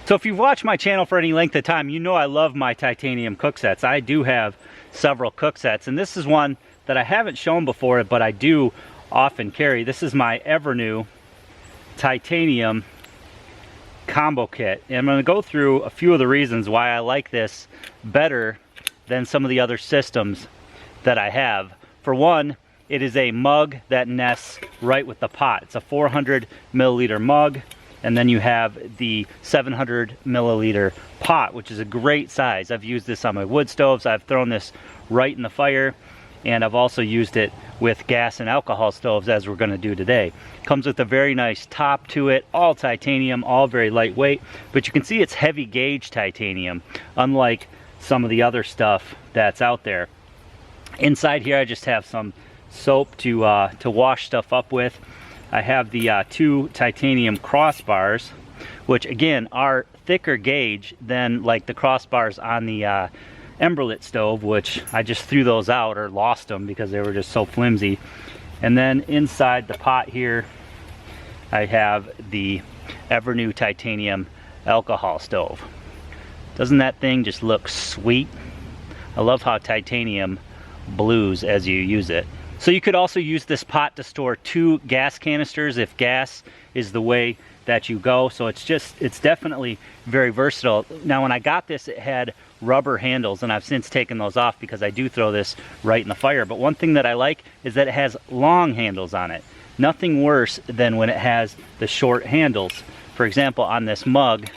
So if you've watched my channel for any length of time, you know I love my titanium cook sets. I do have several cook sets, and this is one that I haven't shown before, but I do often carry. This is my Evernew titanium combo kit, and I'm going to go through a few of the reasons why I like this better than some of the other systems that I have. For one, it is a mug that nests right with the pot. It's a 400 milliliter mug, and then you have the 700 milliliter pot, which is a great size. I've used this on my wood stoves. I've thrown this right in the fire, and I've also used it with gas and alcohol stoves, as we're going to do today. Comes with a very nice top to it, all titanium, all very lightweight, but you can see it's heavy gauge titanium, unlike some of the other stuff that's out there. Inside here I just have some soap to wash stuff up with. I have the two titanium crossbars, which again are thicker gauge than like the crossbars on the Emberlit stove, which I just threw those out or lost them because they were just so flimsy. And then inside the pot here I have the Evernew titanium alcohol stove. Doesn't that thing just look sweet? I love how titanium blues as you use it. So you could also use this pot to store 2 gas canisters if gas is the way that you go. So it's definitely very versatile. Now when I got this, it had rubber handles, and I've since taken those off because I do throw this right in the fire. But one thing that I like is that it has long handles on it. Nothing worse than when it has the short handles. For example, on this mug,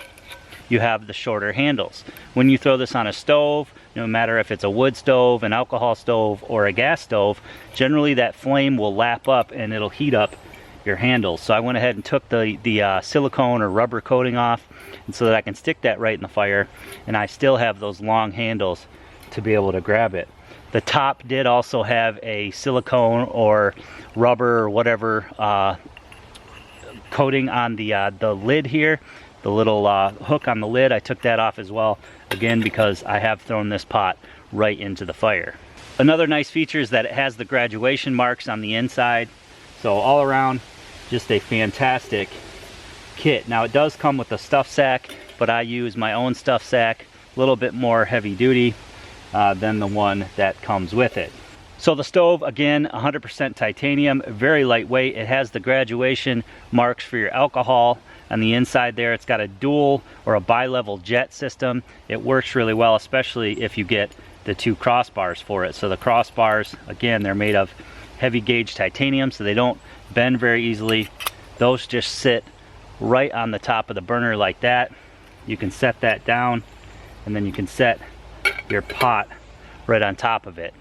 you have the shorter handles. When you throw this on a stove, no matter if it's a wood stove, an alcohol stove, or a gas stove, generally that flame will lap up and it'll heat up your handles. So I went ahead and took the silicone or rubber coating off, and so that I can stick that right in the fire, and I still have those long handles to be able to grab it. The top did also have a silicone or rubber or whatever coating on the lid here. The little hook on the lid, I took that off as well, again because I have thrown this pot right into the fire. Another nice feature is that it has the graduation marks on the inside. So all around, just a fantastic kit. Now it does come with a stuff sack, but I use my own stuff sack, a little bit more heavy duty than the one that comes with it. So the stove, again, 100% titanium, very lightweight. It has the graduation marks for your alcohol on the inside there. It's got a dual or a bi-level jet system. It works really well, especially if you get the 2 crossbars for it. So the crossbars, again, they're made of heavy gauge titanium, so they don't bend very easily. Those just sit right on the top of the burner like that. You can set that down, and then you can set your pot right on top of it.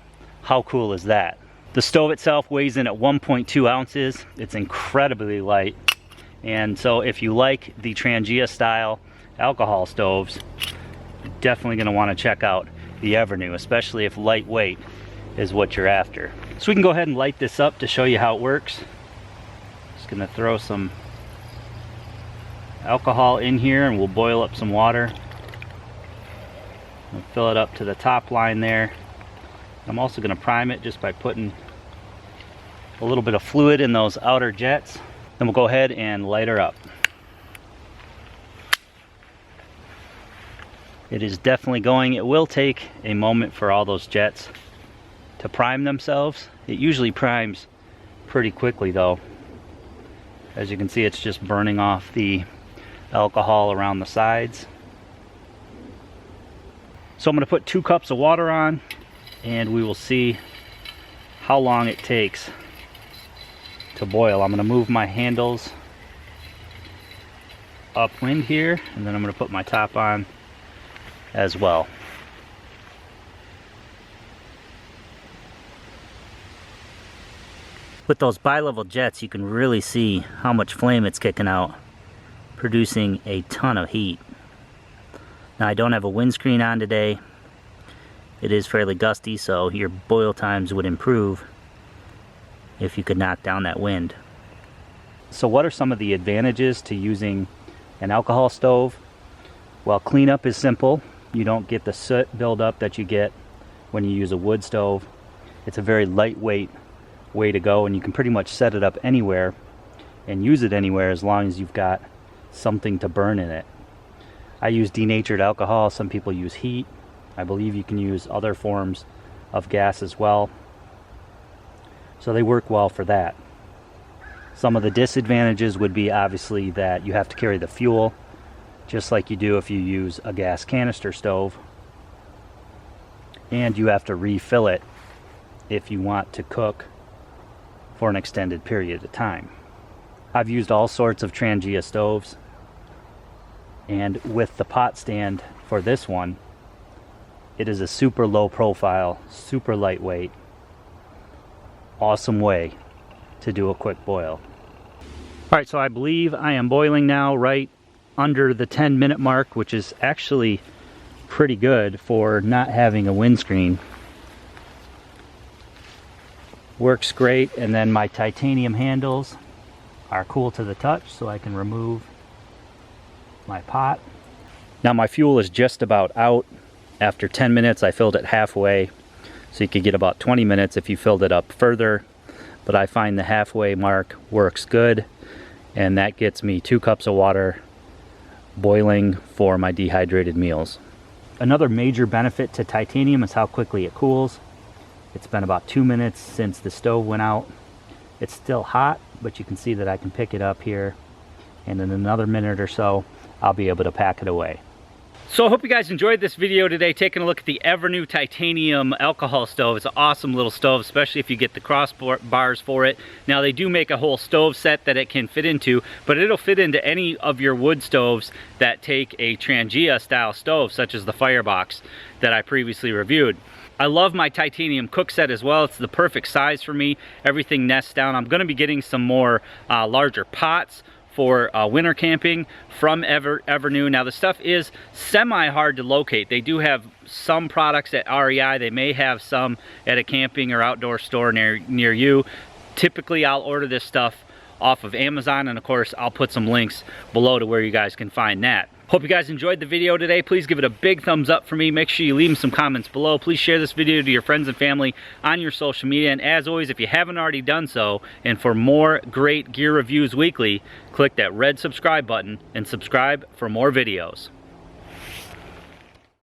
How cool is that? The stove itself weighs in at 1.2 ounces. It's incredibly light. And so if you like the Trangia style alcohol stoves, you're definitely going to want to check out the Evernew, especially if lightweight is what you're after. So we can go ahead and light this up to show you how it works. Just going to throw some alcohol in here, and we'll boil up some water. We'll fill it up to the top line there. I'm also going to prime it just by putting a little bit of fluid in those outer jets. Then we'll go ahead and light her up. It is definitely going. It will take a moment for all those jets to prime themselves. It usually primes pretty quickly though. As you can see, it's just burning off the alcohol around the sides. So I'm going to put 2 cups of water on, and we will see how long it takes to boil. I'm going to move my handles upwind here, and then I'm going to put my top on as well. With those bi-level jets, you can really see how much flame it's kicking out, producing a ton of heat. Now I don't have a windscreen on today. It is fairly gusty, so your boil times would improve if you could knock down that wind. So what are some of the advantages to using an alcohol stove? Well, cleanup is simple. You don't get the soot buildup that you get when you use a wood stove. It's a very lightweight way to go, and you can pretty much set it up anywhere and use it anywhere as long as you've got something to burn in it. I use denatured alcohol. Some people use heat. I believe you can use other forms of gas as well. So they work well for that. Some of the disadvantages would be obviously that you have to carry the fuel, just like you do if you use a gas canister stove. And you have to refill it if you want to cook for an extended period of time. I've used all sorts of Trangia stoves, and with the pot stand for this one, it is a super low profile, super lightweight, awesome way to do a quick boil. Alright, so I believe I am boiling now right under the 10-minute mark, which is actually pretty good for not having a windscreen. Works great, and then my titanium handles are cool to the touch, so I can remove my pot. Now my fuel is just about out. After 10 minutes I filled it halfway, so you could get about 20 minutes if you filled it up further, but I find the halfway mark works good, and that gets me 2 cups of water boiling for my dehydrated meals. Another major benefit to titanium is how quickly it cools. It's been about 2 minutes since the stove went out. It's still hot, but you can see that I can pick it up here, and in another minute or so I'll be able to pack it away. So I hope you guys enjoyed this video today, taking a look at the Evernew titanium alcohol stove. It's an awesome little stove, especially if you get the crossbars for it. Now they do make a whole stove set that it can fit into, but it'll fit into any of your wood stoves that take a Trangia style stove, such as the Firebox that I previously reviewed. I love my titanium cook set as well. It's the perfect size for me. Everything nests down. I'm going to be getting some more larger pots for winter camping from Evernew. Now the stuff is semi-hard to locate. They do have some products at REI. They may have some at a camping or outdoor store near you. Typically I'll order this stuff off of Amazon, and of course I'll put some links below to where you guys can find that. Hope you guys enjoyed the video today. Please give it a big thumbs up for me. Make sure you leave me some comments below. Please share this video to your friends and family on your social media. And as always, if you haven't already done so, and for more great gear reviews weekly, click that red subscribe button and subscribe for more videos.